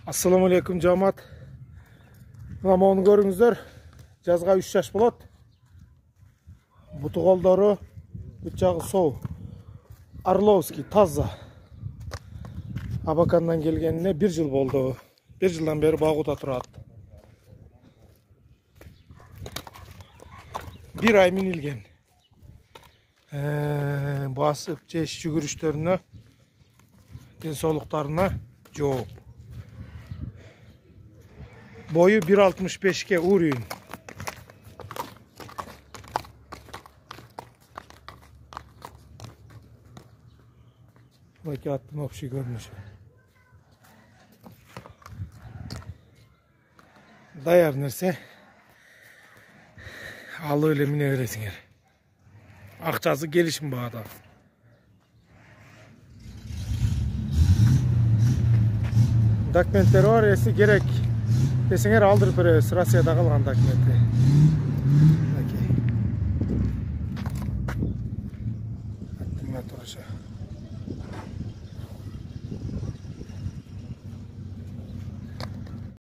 Assalamu alaikum жамаат. Мына моны көрүңүздөр. Жазга 3 жаш болот. Буту колдору, бүт жагы соо. Орловский, таза. Абакандан келгенине 1 жыл болду. 1 жылдан бери багууда турат. 1 ай минилген. Басып жеш жүгүрүштөрүнө, денсаулыктарына жооп. Boyu 1.65'ke uğrayın. Belki attım opşi görmüş. Dayar nerse alı öyle mine veresin yer. Akçası gelişim bağda. Dokumentleri var esi gerek. Desеңер алдырып беребиз, Россияда калган документи. Окей. Аттыңа турача.